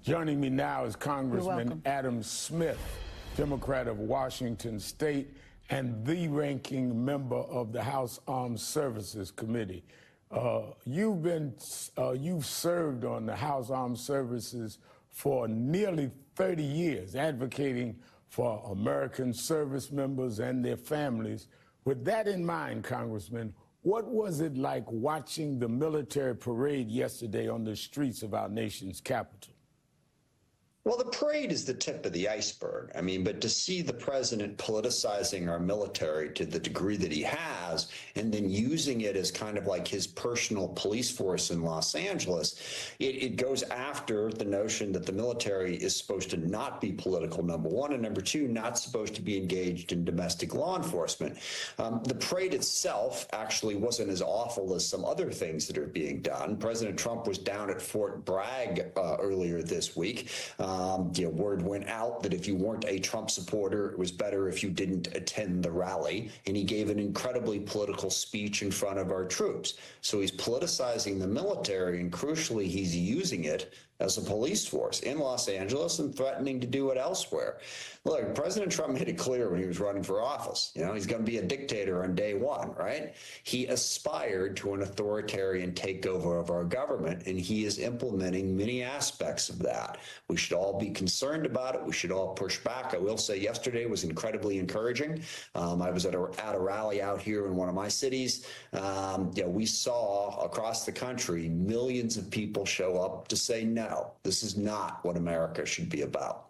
Joining me now is Congressman Adam Smith, Democrat of Washington State and the ranking member of the House Armed Services Committee. You've served on the House Armed Services for nearly 30 years, advocating for American service members and their families. With that in mind, Congressman, what was it like watching the military parade yesterday on the streets of our nation's capital? Well, the parade is the tip of the iceberg. I mean, but to see the president politicizing our military to the degree that he has, and then using it as kind of like his personal police force in Los Angeles, it goes after the notion that the military is supposed to not be political, number one, and number two, not supposed to be engaged in domestic law enforcement. The parade itself actually wasn't as awful as some other things that are being done. President Trump was down at Fort Bragg earlier this week. Word went out that if you weren't a Trump supporter, it was better if you didn't attend the rally. And he gave an incredibly political speech in front of our troops. So he's politicizing the military, and crucially, he's using it as a police force in Los Angeles and threatening to do it elsewhere. Look, President Trump made it clear when he was running for office, he's going to be a dictator on day one, right? He aspired to an authoritarian takeover of our government, and he is implementing many aspects of that. We should all be concerned about it. We should all push back. I will say yesterday was incredibly encouraging. I was at a rally out here in one of my cities. We saw across the country millions of people show up to say no. This is not what America should be about.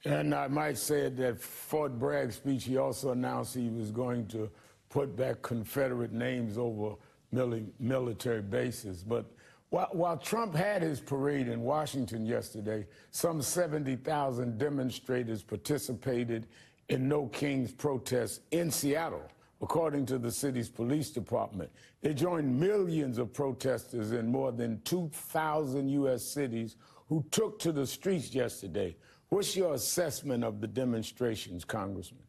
And I might say that Fort Bragg speech, he also announced he was going to put back Confederate names over military bases. But while Trump had his parade in Washington yesterday, some 70,000 demonstrators participated in No Kings protests in Seattle, according to the city's police department. They joined millions of protesters in more than 2,000 U.S. cities who took to the streets yesterday. What's your assessment of the demonstrations, Congressman?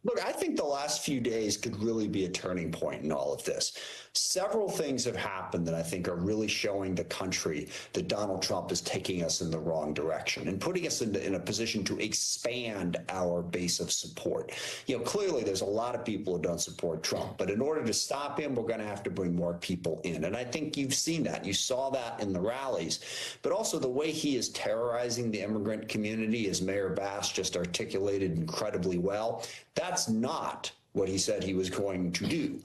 Look, I think the last few days could really be a turning point in all of this. Several things have happened that I think are really showing the country that Donald Trump is taking us in the wrong direction and putting us in a position to expand our base of support. Clearly there's a lot of people who don't support Trump, but in order to stop him, we're going to have to bring more people in. And I think you've seen that. You saw that in the rallies, but also the way he is terrorizing the immigrant community, as Mayor Bass just articulated incredibly well. That's not what he said he was going to do.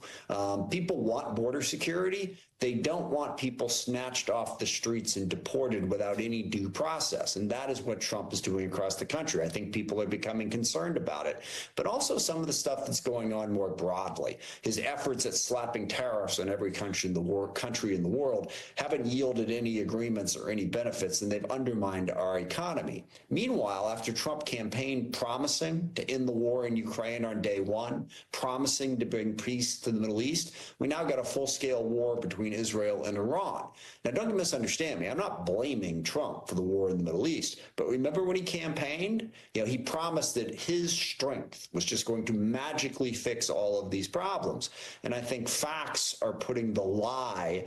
People want border security. They don't want people snatched off the streets and deported without any due process. And that is what Trump is doing across the country. I think people are becoming concerned about it. But also some of the stuff that's going on more broadly. His efforts at slapping tariffs on every country in the world haven't yielded any agreements or any benefits, and they've undermined our economy. Meanwhile, after Trump campaigned promising to end the war in Ukraine on day one, promising to bring peace to the Middle East, we now got a full-scale war between Israel and Iran. Now, don't misunderstand me. I'm not blaming Trump for the war in the Middle East. But remember when he campaigned, he promised that his strength was just going to magically fix all of these problems. And I think facts are putting the lie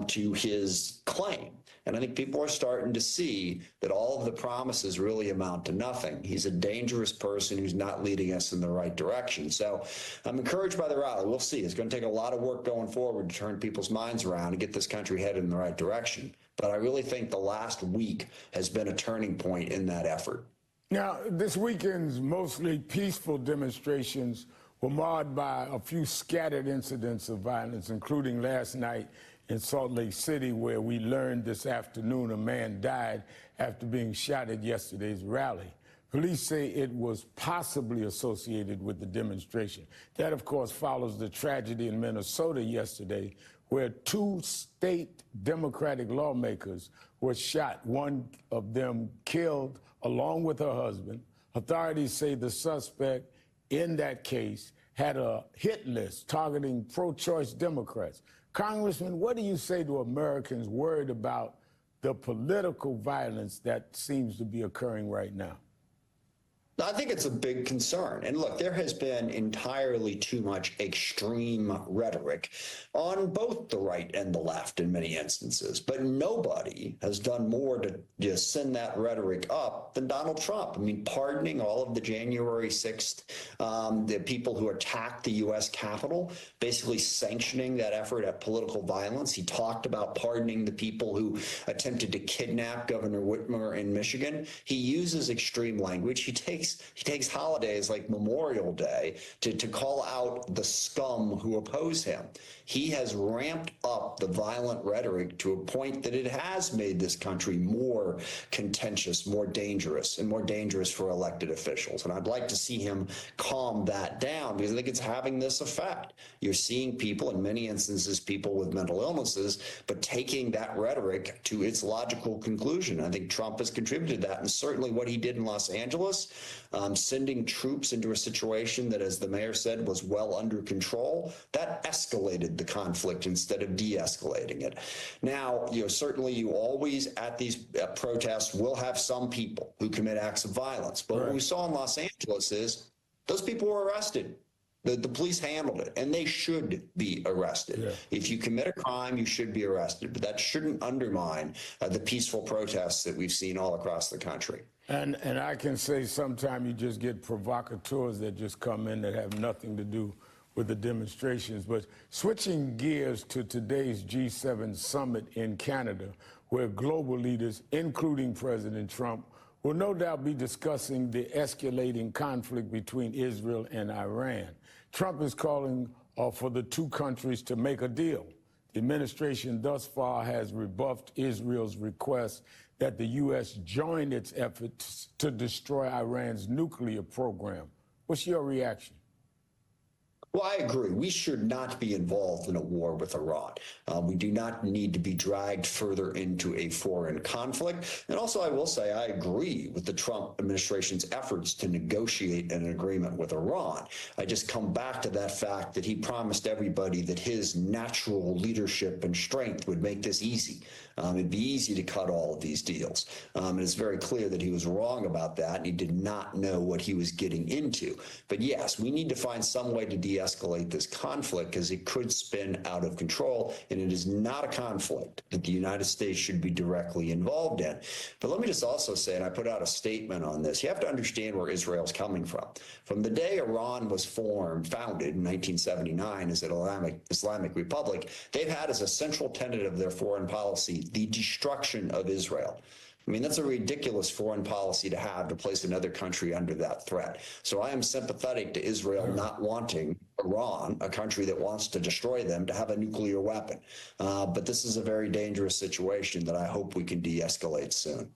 to his claim. And I think people are starting to see that all of the promises really amount to nothing. He's a dangerous person who's not leading us in the right direction. So I'm encouraged by the rally. We'll see. It's going to take a lot of work going forward to turn people's minds around and get this country headed in the right direction. But I really think the last week has been a turning point in that effort. Now, this weekend's mostly peaceful demonstrations were marred by a few scattered incidents of violence, including last night in Salt Lake City, where we learned this afternoon a man died after being shot at yesterday's rally. Police say it was possibly associated with the demonstration. That, of course, follows the tragedy in Minnesota yesterday, where two state Democratic lawmakers were shot, one of them killed along with her husband. Authorities say the suspect in that case had a hit list targeting pro-choice Democrats. Congressman, what do you say to Americans worried about the political violence that seems to be occurring right now? I think it's a big concern. And look, there has been entirely too much extreme rhetoric on both the right and the left in many instances. But nobody has done more to just send that rhetoric up than Donald Trump. I mean, pardoning all of the January 6th, the people who attacked the U.S. Capitol, basically sanctioning that effort at political violence. He talked about pardoning the people who attempted to kidnap Governor Whitmer in Michigan. He uses extreme language. He takes holidays like Memorial Day to call out the scum who oppose him. He has ramped up the violent rhetoric to a point that it has made this country more contentious, more dangerous, and more dangerous for elected officials. And I'd like to see him calm that down, because I think it's having this effect. You're seeing people, in many instances, people with mental illnesses, but taking that rhetoric to its logical conclusion. I think Trump has contributed to that, and certainly what he did in Los Angeles, sending troops into a situation that, as the mayor said, was well under control, that escalated the conflict instead of de-escalating it. Now, certainly you always at these protests will have some people who commit acts of violence. But what we saw in Los Angeles is those people were arrested. The police handled it, and they should be arrested. Yeah. If you commit a crime, you should be arrested. But that shouldn't undermine the peaceful protests that we've seen all across the country. And I can say sometimes you just get provocateurs that just come in that have nothing to do with the demonstrations. But switching gears to today's G7 summit in Canada, where global leaders, including President Trump, will no doubt be discussing the escalating conflict between Israel and Iran. Trump is calling for the two countries to make a deal. The administration thus far has rebuffed Israel's request that the U.S. join its efforts to destroy Iran's nuclear program. What's your reaction? Well, I agree. We should not be involved in a war with Iran. We do not need to be dragged further into a foreign conflict. And also, I will say, I agree with the Trump administration's efforts to negotiate an agreement with Iran. I just come back to that fact that he promised everybody that his natural leadership and strength would make this easy. It'd be easy to cut all of these deals. And it's very clear that he was wrong about that, and he did not know what he was getting into. But yes, we need to find some way to de-escalate this conflict, because it could spin out of control, and it is not a conflict that the United States should be directly involved in. But let me just also say, and I put out a statement on this, you have to understand where Israel's coming from. From the day Iran was founded in 1979 as an Islamic Republic, they've had as a central tenet of their foreign policy the destruction of Israel. I mean, that's a ridiculous foreign policy to have, to place another country under that threat. So I am sympathetic to Israel not wanting Iran, a country that wants to destroy them, to have a nuclear weapon. But this is a very dangerous situation that I hope we can de-escalate soon.